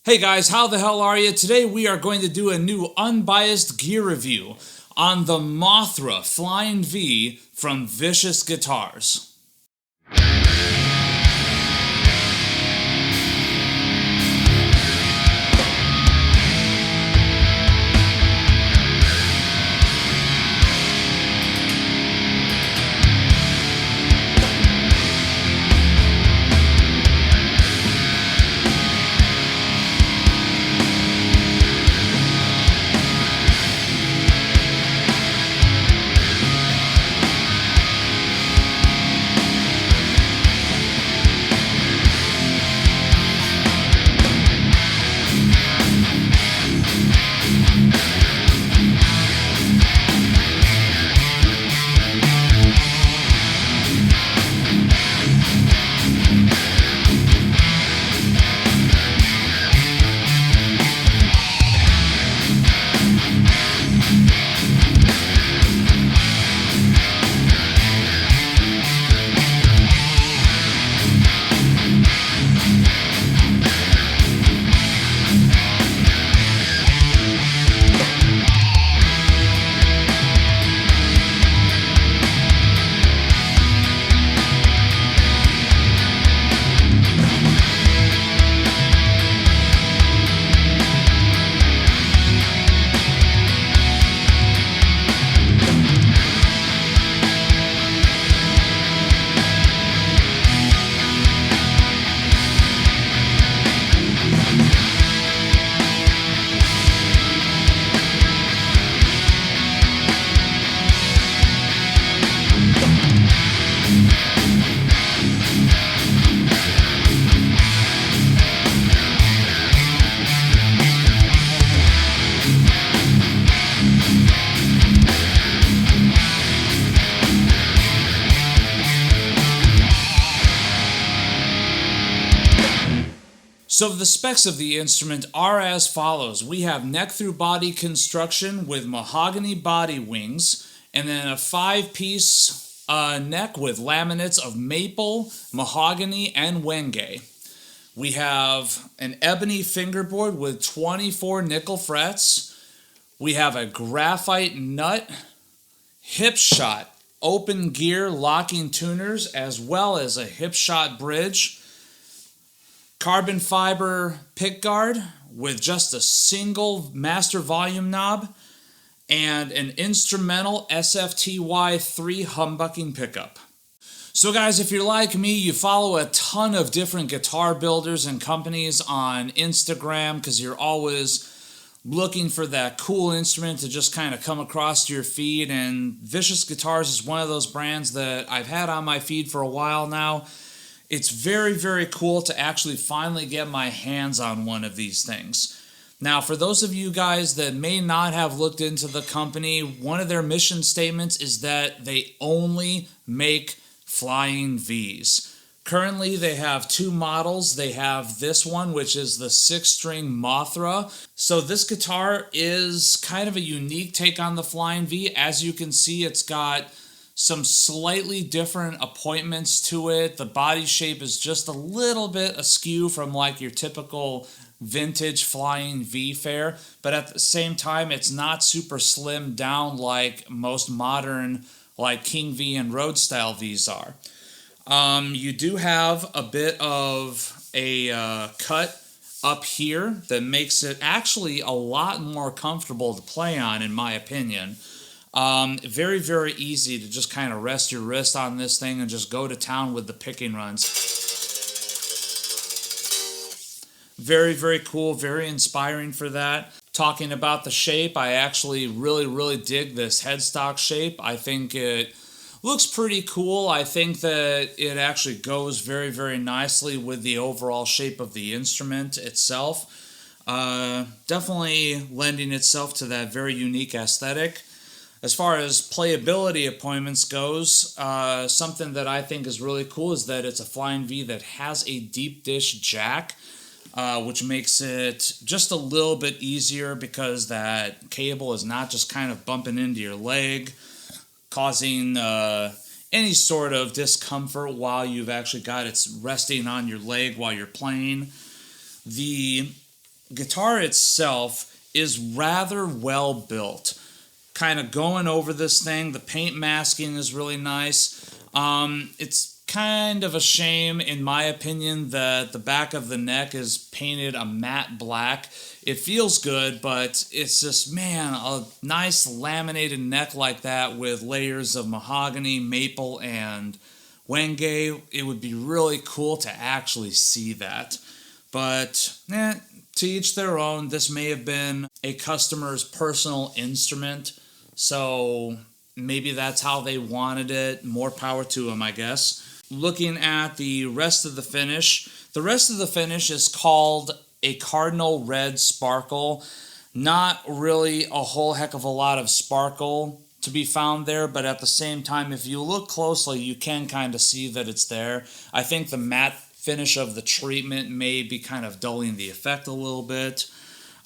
Hey guys, how the hell are you? Today we are going to do a new unbiased gear review on the Mothra Flying V from Vicious Guitars. So the specs of the instrument are as follows. We have neck-thru body construction with mahogany body wings, and then a 5-piece neck with laminates of maple, mahogany, and wenge. We have an ebony fingerboard with 24 nickel frets. We have a graphite nut, Hipshot Open Gear locking tuners, as well as a Hipshot bridge. Carbon fiber pickguard with just a single master volume knob, and an instrumental SFTY3 humbucking pickup. So guys, if you're like me, you follow a ton of different guitar builders and companies on Instagram because you're always looking for that cool instrument to just kind of come across your feed, and Vicious Guitars is one of those brands that I've had on my feed for a while now. It's very, very cool to actually finally get my hands on one of these things. Now, for those of you guys that may not have looked into the company, one of their mission statements is that they only make flying Vs. Currently, they have 2 models. They have this one, which is the 6-string Mothra. So this guitar is kind of a unique take on the flying V. As you can see, it's got some slightly different appointments to it. The body shape is just a little bit askew from like your typical vintage flying V fare, but at the same time it's not super slimmed down like most modern like King V and Rhodes style Vs are. You do have a bit of a cut up here that makes it actually a lot more comfortable to play on, in my opinion. Very, very easy to just kind of rest your wrist on this thing and just go to town with the picking runs. Very, very cool, very inspiring for that. Talking about the shape, I actually really dig this headstock shape. I think it looks pretty cool. I think that it actually goes very, very nicely with the overall shape of the instrument itself. Definitely lending itself to that very unique aesthetic. As far as playability appointments goes, something that I think is really cool is that it's a flying V that has a deep dish jack, which makes it just a little bit easier because that cable is not just kind of bumping into your leg, causing any sort of discomfort while you've actually got it resting on your leg while you're playing. The guitar itself is rather well built. Kind of going over this thing, the paint masking is really nice. It's kind of a shame, in my opinion, that the back of the neck is painted a matte black. It feels good, but it's just, man, a nice laminated neck like that with layers of mahogany, maple, and Wenge. It would be really cool to actually see that. But, to each their own. This may have been a customer's personal instrument, so maybe that's how they wanted it. More power to them, I guess. Looking at the rest of the finish is called a Cardinal Red Sparkle. Not really a whole heck of a lot of sparkle to be found there, but at the same time, if you look closely, you can kind of see that it's there. I think the matte finish of the treatment may be kind of dulling the effect a little bit.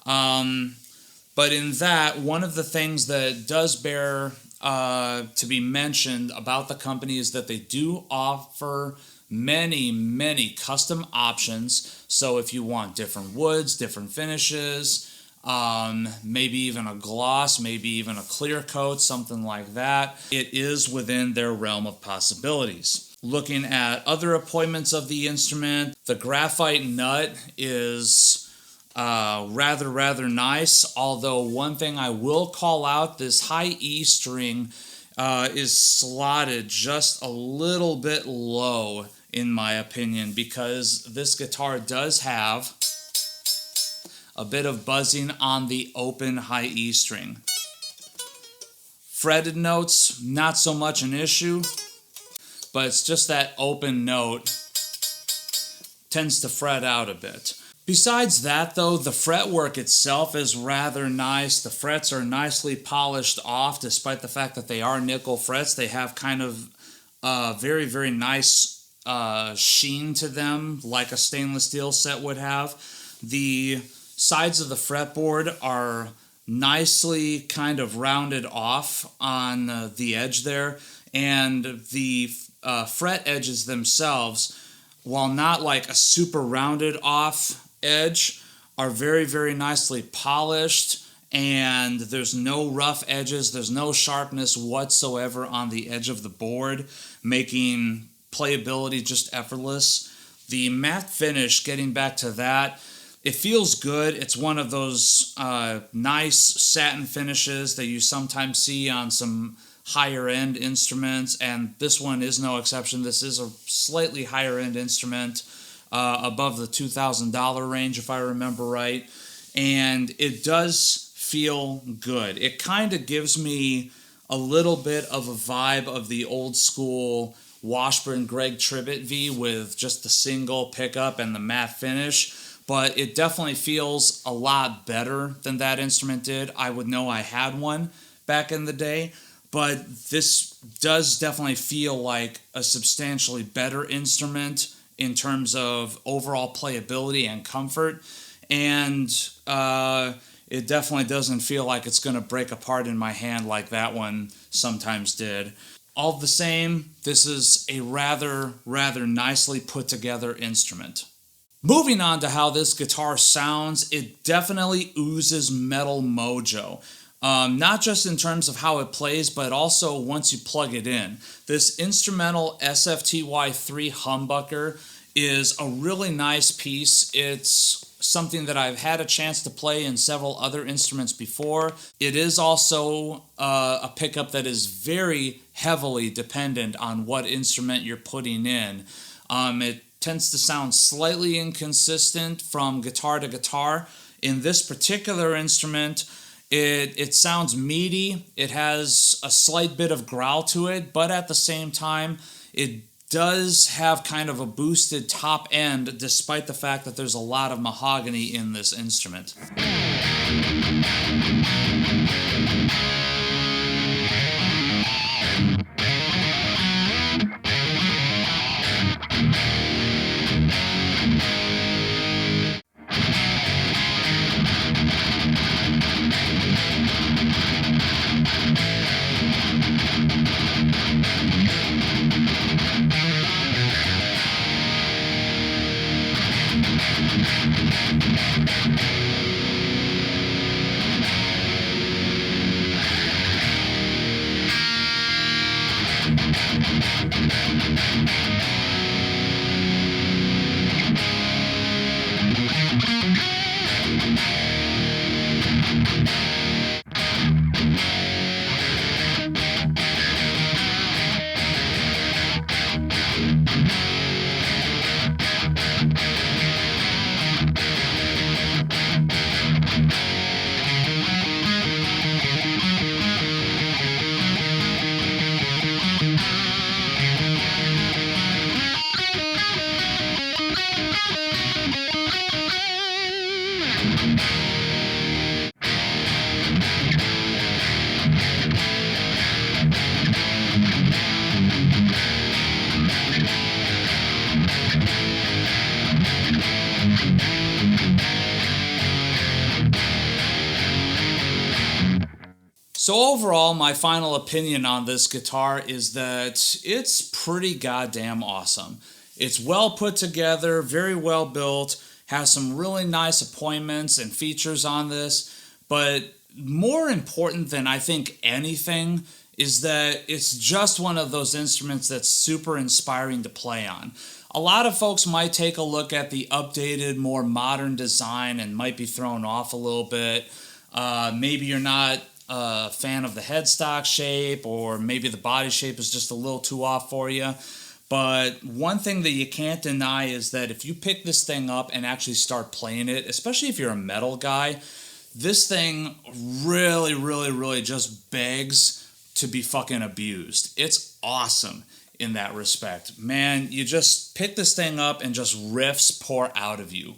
But in that, one of the things that does bear to be mentioned about the company is that they do offer many custom options. So if you want different woods, different finishes, maybe even a gloss, maybe even a clear coat, something like that, it is within their realm of possibilities. Looking at other appointments of the instrument, the graphite nut is rather nice, although one thing I will call out, this high E string is slotted just a little bit low, in my opinion, because this guitar does have a bit of buzzing on the open high E string. Fretted notes, not so much an issue, but it's just that open note tends to fret out a bit. Besides that, though, the fretwork itself is rather nice. The frets are nicely polished off, despite the fact that they are nickel frets. They have kind of very nice sheen to them, like a stainless steel set would have. The sides of the fretboard are nicely kind of rounded off on the edge there, and the fret edges themselves, while not like a super rounded off edge, are very nicely polished, and there's no rough edges, there's no sharpness whatsoever on the edge of the board, making playability just effortless. The matte finish, getting back to that, it feels good. It's one of those nice satin finishes that you sometimes see on some higher end instruments, and this one is no exception. This is a slightly higher end instrument, above the $2,000 range if I remember right, and it does feel good. It kind of gives me a little bit of a vibe of the old school Washburn Greg Tribbett V with just the single pickup and the matte finish, but it definitely feels a lot better than that instrument did. I would know I had one back in the day, but this does definitely feel like a substantially better instrument in terms of overall playability and comfort, and it definitely doesn't feel like it's going to break apart in my hand like that one sometimes did. All the same, this is a rather nicely put together instrument. Moving on to how this guitar sounds, it definitely oozes metal mojo. Not just in terms of how it plays, but also once you plug it in. This instrumental SFTY3 humbucker is a really nice piece. It's something that I've had a chance to play in several other instruments before. It is also a pickup that is very heavily dependent on what instrument you're putting in. It tends to sound slightly inconsistent from guitar to guitar. In this particular instrument, it sounds meaty. It has a slight bit of growl to it, but at the same time, it does have kind of a boosted top end, despite the fact that there's a lot of mahogany in this instrument. So overall, my final opinion on this guitar is that it's pretty goddamn awesome. It's well put together, very well built, has some really nice appointments and features on this, but more important than I think anything is that it's just one of those instruments that's super inspiring to play on. A lot of folks might take a look at the updated, more modern design and might be thrown off a little bit. Maybe you're not a fan of the headstock shape, or maybe the body shape is just a little too off for you. But one thing that you can't deny is that if you pick this thing up and actually start playing it, especially if you're a metal guy, this thing really, really, really just begs to be fucking abused. It's awesome in that respect. Man, you just pick this thing up and just riffs pour out of you.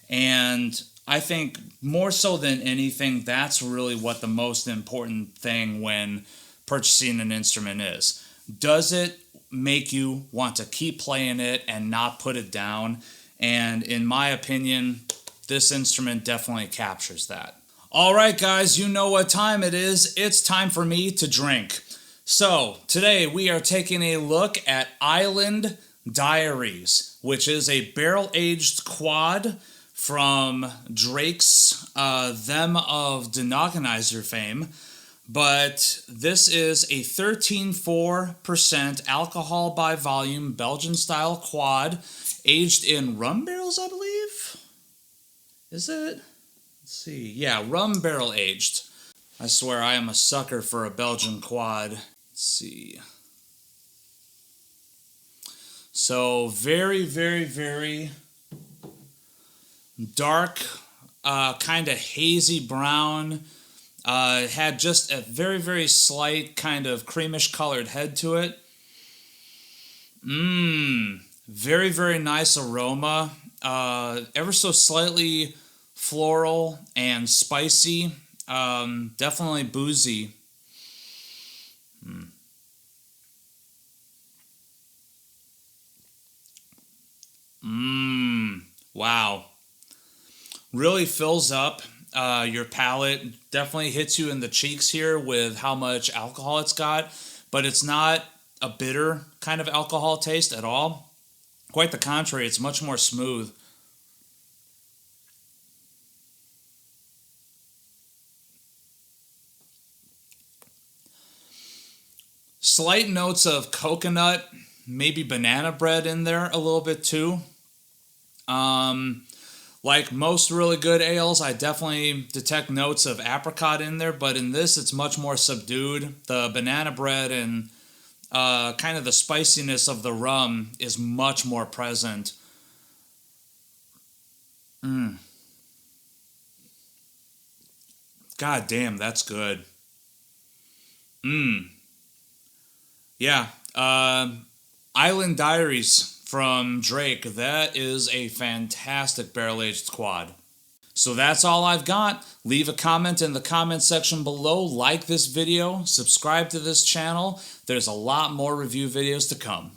And I think more so than anything, that's really what the most important thing when purchasing an instrument is. Does it make you want to keep playing it and not put it down? And in my opinion, this instrument definitely captures that. All right, guys, you know what time it is. It's time for me to drink. So today we are taking a look at Island Diaries, which is a barrel-aged quad from Drake's Them of Denogonizer fame. But this is a 13.4% alcohol by volume Belgian-style quad, aged in rum barrels, I believe? Is it? Let's see. Yeah, rum barrel aged. I swear I am a sucker for a Belgian quad. Let's see. So very, very, very dark, kind of hazy brown. Had just a very, very slight kind of creamish colored head to it. Very, very nice aroma. Ever so slightly floral and spicy. Definitely boozy. Wow. Really fills up your palate. Definitely hits you in the cheeks here with how much alcohol it's got, but it's not a bitter kind of alcohol taste at all. Quite the contrary, it's much more smooth. Slight notes of coconut, maybe banana bread in there a little bit too. Like most really good ales, I definitely detect notes of apricot in there, but in this it's much more subdued. The banana bread and kind of the spiciness of the rum is much more present. God damn, that's good. Yeah, Island Diaries from Drake. That is a fantastic barrel-aged quad. So that's all I've got. Leave a comment in the comment section below. Like this video. Subscribe to this channel. There's a lot more review videos to come.